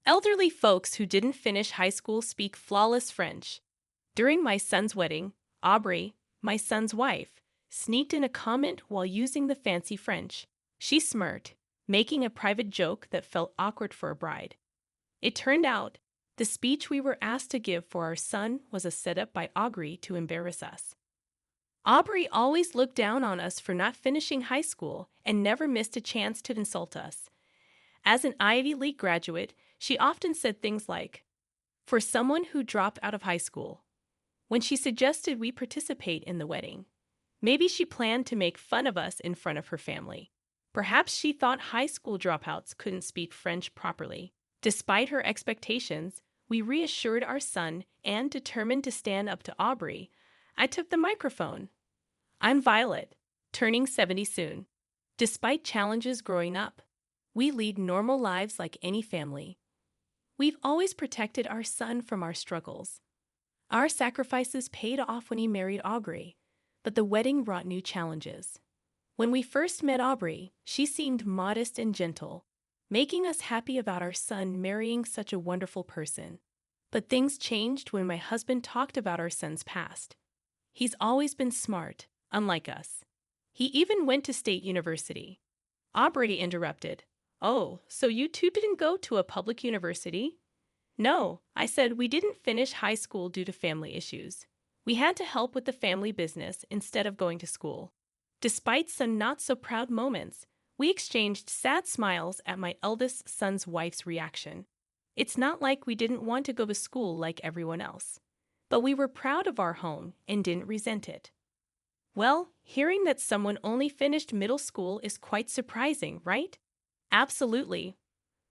Elderly folks who didn't finish high school speak flawless French. During my son's wedding, Aubrey, my son's wife, sneaked in a comment while using the fancy French. She smirked, making a private joke that felt awkward for a bride. It turned out the speech we were asked to give for our son was a setup by Aubrey to embarrass us. Aubrey always looked down on us for not finishing high school and never missed a chance to insult us. As an Ivy League graduate, she often said things like, "For someone who dropped out of high school," when she suggested we participate in the wedding. Maybe she planned to make fun of us in front of her family. Perhaps she thought high school dropouts couldn't speak French properly. Despite her expectations, we reassured our son and, determined to stand up to Aubrey, I took the microphone. I'm Violet, turning 70 soon. Despite challenges growing up, we lead normal lives like any family. We've always protected our son from our struggles. Our sacrifices paid off when he married Aubrey, but the wedding brought new challenges. When we first met Aubrey, she seemed modest and gentle, making us happy about our son marrying such a wonderful person. But things changed when my husband talked about our son's past. He's always been smart, unlike us. He even went to state university. Aubrey interrupted. "Oh, so you two didn't go to a public university?" "No," I said, "we didn't finish high school due to family issues. We had to help with the family business instead of going to school." Despite some not-so-proud moments, we exchanged sad smiles at my eldest son's wife's reaction. It's not like we didn't want to go to school like everyone else, but we were proud of our home and didn't resent it. Well, hearing that someone only finished middle school is quite surprising, right? Absolutely.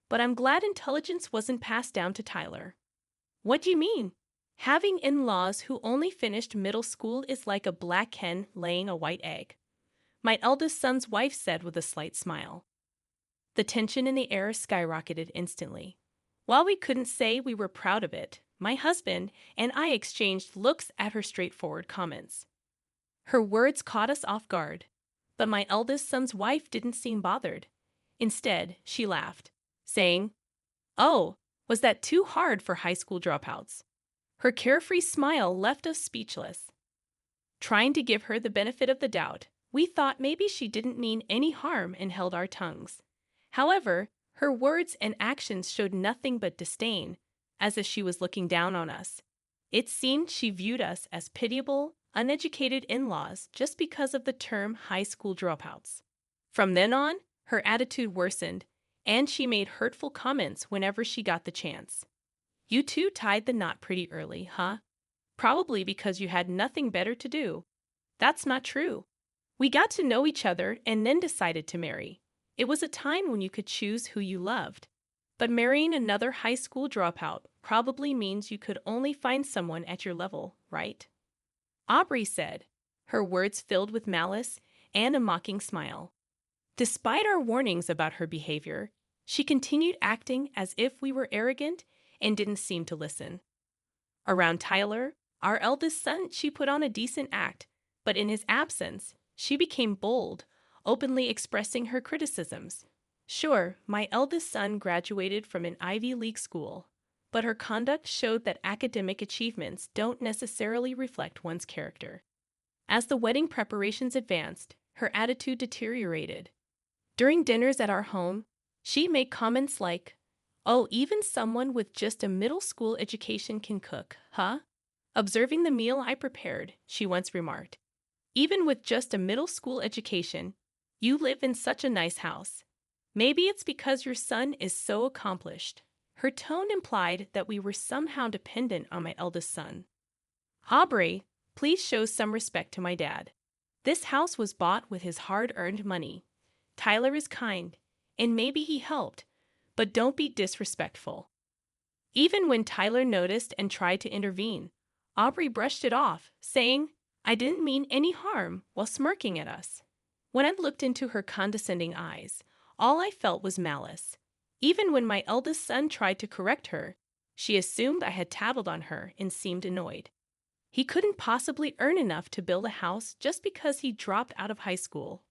But I'm glad intelligence wasn't passed down to Tyler. What do you mean? Having in-laws who only finished middle school is like a black hen laying a white egg, my eldest son's wife said with a slight smile. The tension in the air skyrocketed instantly. While we couldn't say we were proud of it, my husband and I exchanged looks at her straightforward comments. Her words caught us off guard, but my eldest son's wife didn't seem bothered. Instead, she laughed, saying, "Oh, was that too hard for high school dropouts?" Her carefree smile left us speechless. Trying to give her the benefit of the doubt, we thought maybe she didn't mean any harm and held our tongues. However, her words and actions showed nothing but disdain, as if she was looking down on us. It seemed she viewed us as pitiable, uneducated in-laws just because of the term high school dropouts. From then on, her attitude worsened, and she made hurtful comments whenever she got the chance. "You two tied the knot pretty early, huh? Probably because you had nothing better to do." "That's not true. We got to know each other and then decided to marry. It was a time when you could choose who you loved. But marrying another high school dropout probably means you could only find someone at your level, right?" Aubrey said, her words filled with malice and a mocking smile. Despite our warnings about her behavior, she continued acting as if we were arrogant and didn't seem to listen. Around Tyler, our eldest son, she put on a decent act, but in his absence, she became bold, openly expressing her criticisms. Sure, my eldest son graduated from an Ivy League school, but her conduct showed that academic achievements don't necessarily reflect one's character. As the wedding preparations advanced, her attitude deteriorated. During dinners at our home, she made comments like, "Oh, even someone with just a middle school education can cook, huh?" Observing the meal I prepared, she once remarked, "Even with just a middle school education, you live in such a nice house. Maybe it's because your son is so accomplished." Her tone implied that we were somehow dependent on my eldest son. "Aubrey, please show some respect to my dad. This house was bought with his hard-earned money. Tyler is kind, and maybe he helped, but don't be disrespectful." Even when Tyler noticed and tried to intervene, Aubrey brushed it off, saying, "I didn't mean any harm," while smirking at us. When I looked into her condescending eyes, all I felt was malice. Even when my eldest son tried to correct her, she assumed I had tattled on her and seemed annoyed. He couldn't possibly earn enough to build a house just because he dropped out of high school.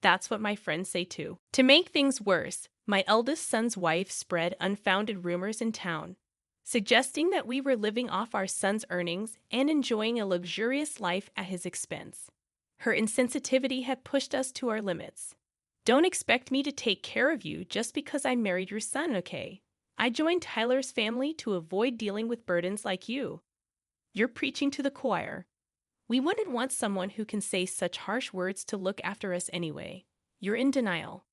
That's what my friends say too. To make things worse, My eldest son's wife spread unfounded rumors in town, suggesting that we were living off our son's earnings and enjoying a luxurious life at his expense. Her insensitivity had pushed us to our limits. Don't expect me to take care of you just because I married your son, okay? I joined Tyler's family to avoid dealing with burdens like you. You're preaching to the choir. We wouldn't want someone who can say such harsh words to look after us anyway. You're in denial.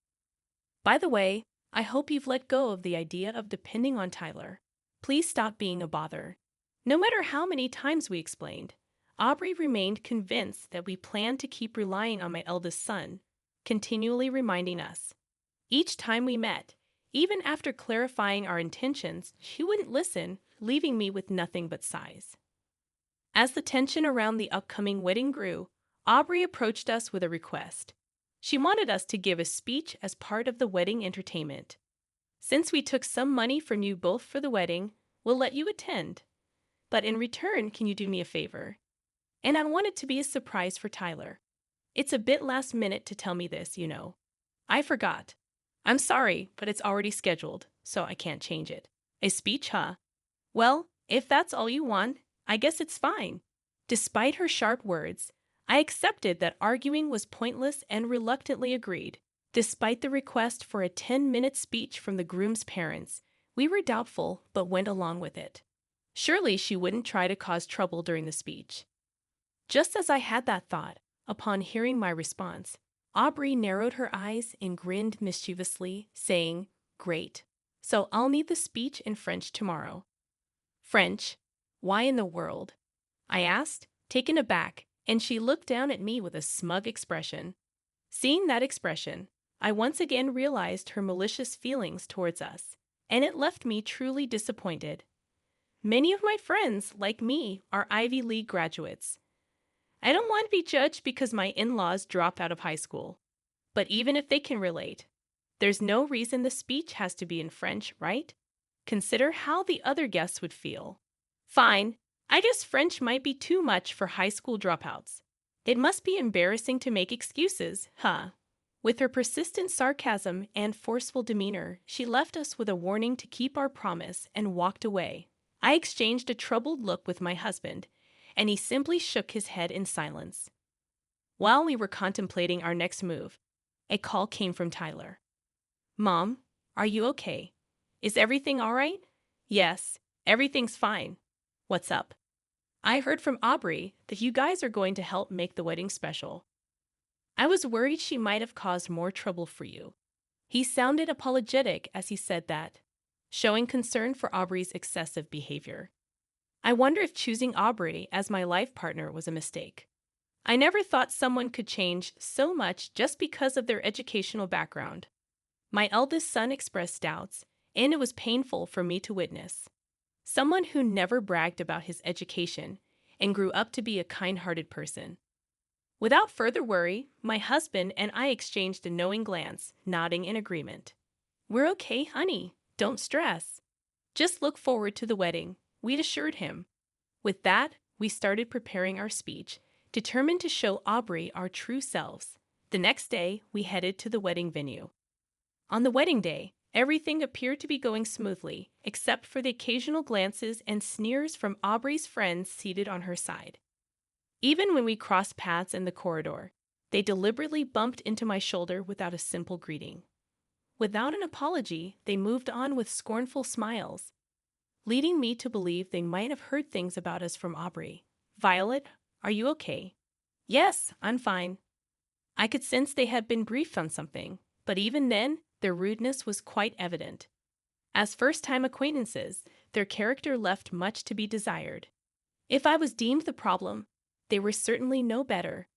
By the way, I hope you've let go of the idea of depending on Tyler. Please stop being a bother. No matter how many times we explained, Aubrey remained convinced that we planned to keep relying on my eldest son, continually reminding us. Each time we met, even after clarifying our intentions, she wouldn't listen, leaving me with nothing but sighs. As the tension around the upcoming wedding grew, Aubrey approached us with a request. She wanted us to give a speech as part of the wedding entertainment. Since we took some money from you both for the wedding, we'll let you attend. But in return, can you do me a favor? And I want it to be a surprise for Tyler. It's a bit last minute to tell me this, you know. I forgot. I'm sorry, but it's already scheduled, so I can't change it. A speech, huh? Well, if that's all you want, I guess it's fine. Despite her sharp words, I accepted that arguing was pointless and reluctantly agreed. Despite the request for a 10-minute speech from the groom's parents, we were doubtful but went along with it. Surely she wouldn't try to cause trouble during the speech. Just as I had that thought, upon hearing my response, Aubrey narrowed her eyes and grinned mischievously, saying, "Great. So I'll need the speech in French tomorrow." French? Why in the world? I asked, taken aback, and she looked down at me with a smug expression. Seeing that expression, I once again realized her malicious feelings towards us, and it left me truly disappointed. Many of my friends, like me, are Ivy League graduates. I don't want to be judged because my in-laws dropped out of high school. But even if they can relate, there's no reason the speech has to be in French, right? Consider how the other guests would feel. Fine, I guess French might be too much for high school dropouts. It must be embarrassing to make excuses, huh? With her persistent sarcasm and forceful demeanor, she left us with a warning to keep our promise and walked away. I exchanged a troubled look with my husband, and he simply shook his head in silence. While we were contemplating our next move, a call came from Tyler. "Mom, are you okay? Is everything all right?" "Yes, everything's fine." "What's up?" "I heard from Aubrey that you guys are going to help make the wedding special." I was worried she might have caused more trouble for you. He sounded apologetic as he said that, showing concern for Aubrey's excessive behavior. I wonder if choosing Aubrey as my life partner was a mistake. I never thought someone could change so much just because of their educational background. My eldest son expressed doubts, and it was painful for me to witness. Someone who never bragged about his education and grew up to be a kind-hearted person. Without further worry, my husband and I exchanged a knowing glance, nodding in agreement. "We're okay, honey. Don't stress. Just look forward to the wedding," we'd assured him. With that, we started preparing our speech, determined to show Aubrey our true selves. The next day, we headed to the wedding venue. On the wedding day, everything appeared to be going smoothly, except for the occasional glances and sneers from Aubrey's friends seated on her side. Even when we crossed paths in the corridor, they deliberately bumped into my shoulder without a simple greeting. Without an apology, they moved on with scornful smiles, leading me to believe they might have heard things about us from Aubrey. "Violet, are you okay?" "Yes, I'm fine." I could sense they had been briefed on something, but even then, their rudeness was quite evident. As first-time acquaintances, their character left much to be desired. If I was deemed the problem, they were certainly no better.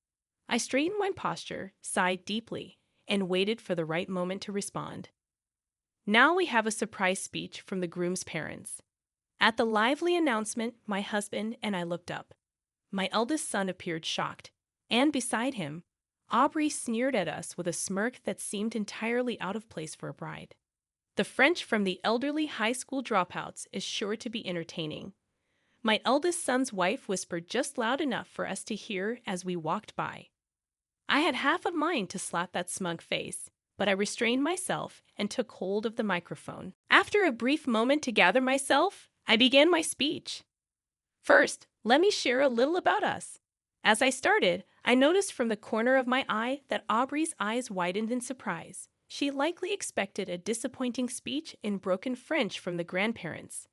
I straightened my posture, sighed deeply, and waited for the right moment to respond. Now we have a surprise speech from the groom's parents. At the lively announcement, my husband and I looked up. My eldest son appeared shocked, and beside him, Aubrey sneered at us with a smirk that seemed entirely out of place for a bride. The French from the elderly high school dropouts is sure to be entertaining. My eldest son's wife whispered just loud enough for us to hear as we walked by. I had half a mind to slap that smug face, but I restrained myself and took hold of the microphone. After a brief moment to gather myself, I began my speech. First, let me share a little about us. As I started, I noticed from the corner of my eye that Aubrey's eyes widened in surprise. She likely expected a disappointing speech in broken French from the grandparents.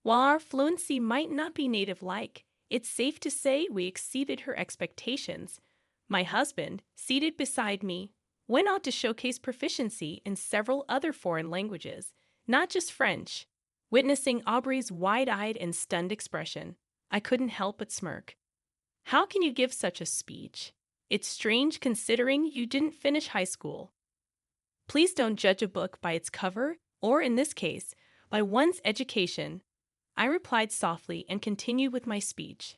While our fluency might not be native-like, it's safe to say we exceeded her expectations. My husband, seated beside me, went on to showcase proficiency in several other foreign languages, not just French. Witnessing Aubrey's wide-eyed and stunned expression, I couldn't help but smirk. How can you give such a speech? It's strange considering you didn't finish high school. Please don't judge a book by its cover, or in this case, by one's education. I replied softly and continued with my speech.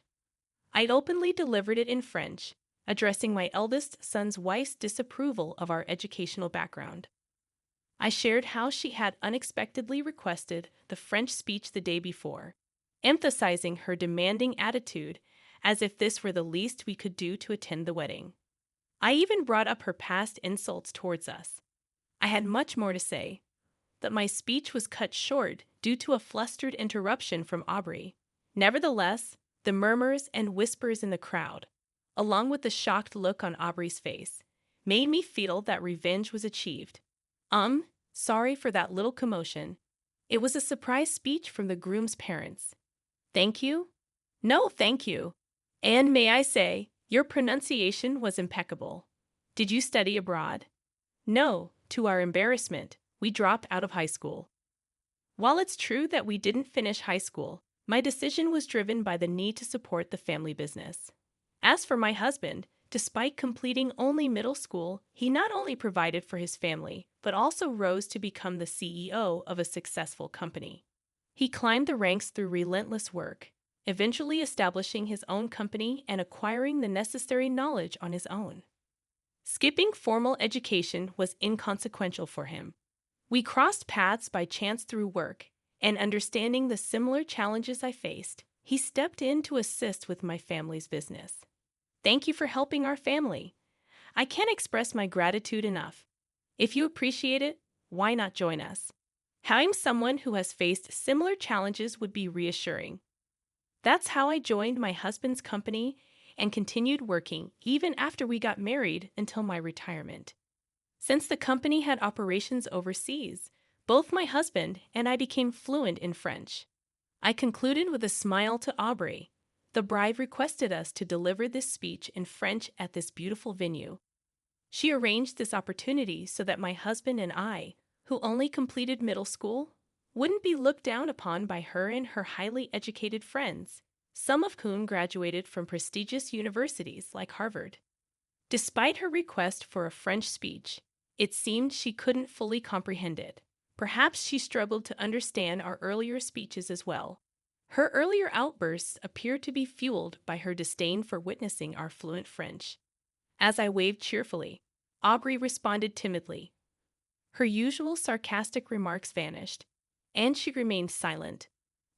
I openly delivered it in French, addressing my eldest son's wife's disapproval of our educational background. I shared how she had unexpectedly requested the French speech the day before, emphasizing her demanding attitude as if this were the least we could do to attend the wedding. I even brought up her past insults towards us. I had much more to say, but my speech was cut short due to a flustered interruption from Aubrey. Nevertheless, the murmurs and whispers in the crowd, along with the shocked look on Aubrey's face, made me feel that revenge was achieved. Sorry for that little commotion. It was a surprise speech from the groom's parents. Thank you? No, thank you. And may I say, your pronunciation was impeccable. Did you study abroad? No, to our embarrassment, we dropped out of high school. While it's true that we didn't finish high school, my decision was driven by the need to support the family business. As for my husband, despite completing only middle school, he not only provided for his family, but also rose to become the CEO of a successful company. He climbed the ranks through relentless work, eventually establishing his own company and acquiring the necessary knowledge on his own. Skipping formal education was inconsequential for him. We crossed paths by chance through work, and understanding the similar challenges I faced, he stepped in to assist with my family's business. Thank you for helping our family. I can't express my gratitude enough. If you appreciate it, why not join us? Having someone who has faced similar challenges would be reassuring. That's how I joined my husband's company and continued working even after we got married until my retirement. Since the company had operations overseas, both my husband and I became fluent in French. I concluded with a smile to Aubrey. The bride requested us to deliver this speech in French at this beautiful venue. She arranged this opportunity so that my husband and I, who only completed middle school, wouldn't be looked down upon by her and her highly educated friends, some of whom graduated from prestigious universities like Harvard. Despite her request for a French speech, it seemed she couldn't fully comprehend it. Perhaps she struggled to understand our earlier speeches as well. Her earlier outbursts appeared to be fueled by her disdain for witnessing our fluent French. As I waved cheerfully, Aubrey responded timidly. Her usual sarcastic remarks vanished, and she remained silent,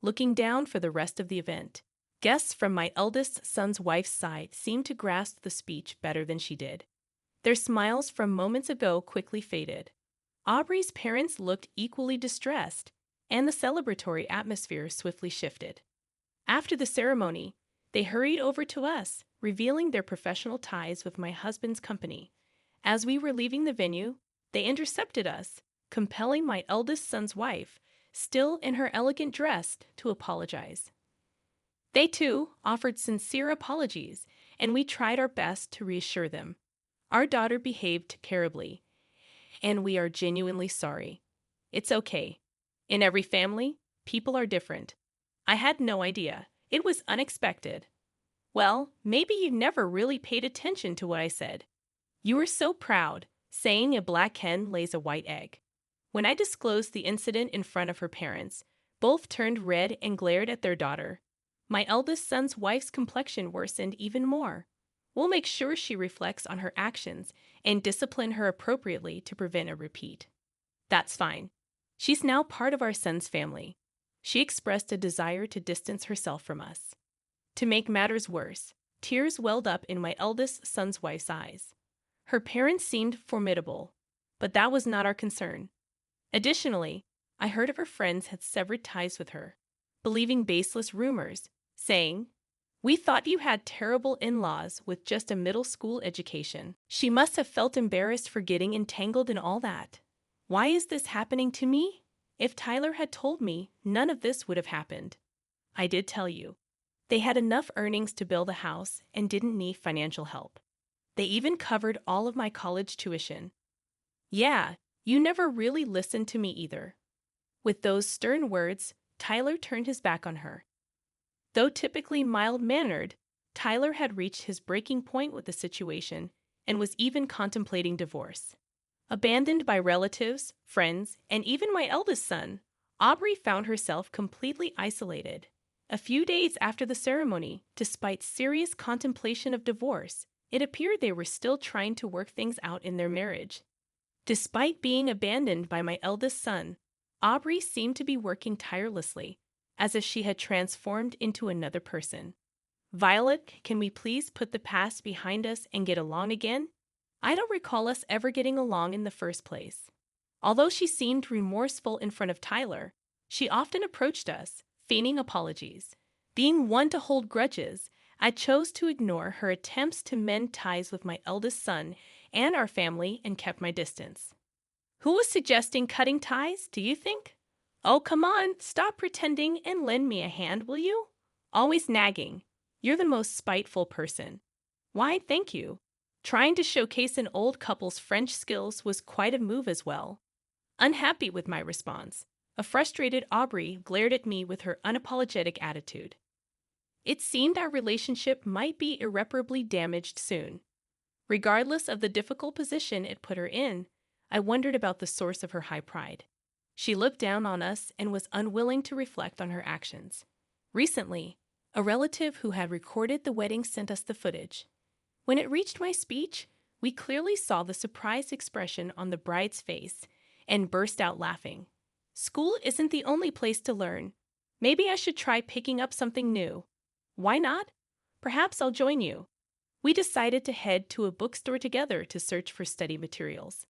looking down for the rest of the event. Guests from my eldest son's wife's side seemed to grasp the speech better than she did. Their smiles from moments ago quickly faded. Aubrey's parents looked equally distressed, and the celebratory atmosphere swiftly shifted. After the ceremony, they hurried over to us, revealing their professional ties with my husband's company. As we were leaving the venue, they intercepted us, compelling my eldest son's wife, still in her elegant dress, to apologize. They, too, offered sincere apologies, and we tried our best to reassure them. Our daughter behaved terribly, and we are genuinely sorry. It's okay. In every family, people are different. I had no idea. It was unexpected. Well, maybe you never really paid attention to what I said. You were so proud, saying a black hen lays a white egg. When I disclosed the incident in front of her parents, both turned red and glared at their daughter. My eldest son's wife's complexion worsened even more. We'll make sure she reflects on her actions and discipline her appropriately to prevent a repeat. That's fine. She's now part of our son's family. She expressed a desire to distance herself from us. To make matters worse, tears welled up in my eldest son's wife's eyes. Her parents seemed formidable. But that was not our concern. Additionally, I heard of her friends had severed ties with her, believing baseless rumors, saying, "We thought you had terrible in-laws with just a middle school education." She must have felt embarrassed for getting entangled in all that. Why is this happening to me? If Tyler had told me, none of this would have happened. I did tell you. They had enough earnings to build a house and didn't need financial help. They even covered all of my college tuition. Yeah, you never really listened to me either. With those stern words, Tyler turned his back on her. Though typically mild-mannered, Tyler had reached his breaking point with the situation and was even contemplating divorce. Abandoned by relatives, friends, and even my eldest son, Aubrey found herself completely isolated. A few days after the ceremony, despite serious contemplation of divorce, it appeared they were still trying to work things out in their marriage. Despite being abandoned by my eldest son, Aubrey seemed to be working tirelessly, as if she had transformed into another person. "Violet, can we please put the past behind us and get along again? I don't recall us ever getting along in the first place." Although she seemed remorseful in front of Tyler, she often approached us, feigning apologies. Being one to hold grudges, I chose to ignore her attempts to mend ties with my eldest son and our family and kept my distance. Who was suggesting cutting ties, do you think? Oh, come on, stop pretending and lend me a hand, will you? Always nagging. You're the most spiteful person. Why, thank you. Trying to showcase an old couple's French skills was quite a move as well. Unhappy with my response, a frustrated Aubrey glared at me with her unapologetic attitude. It seemed our relationship might be irreparably damaged soon. Regardless of the difficult position it put her in, I wondered about the source of her high pride. She looked down on us and was unwilling to reflect on her actions. Recently, a relative who had recorded the wedding sent us the footage. When it reached my speech, we clearly saw the surprised expression on the bride's face and burst out laughing. School isn't the only place to learn. Maybe I should try picking up something new. Why not? Perhaps I'll join you. We decided to head to a bookstore together to search for study materials.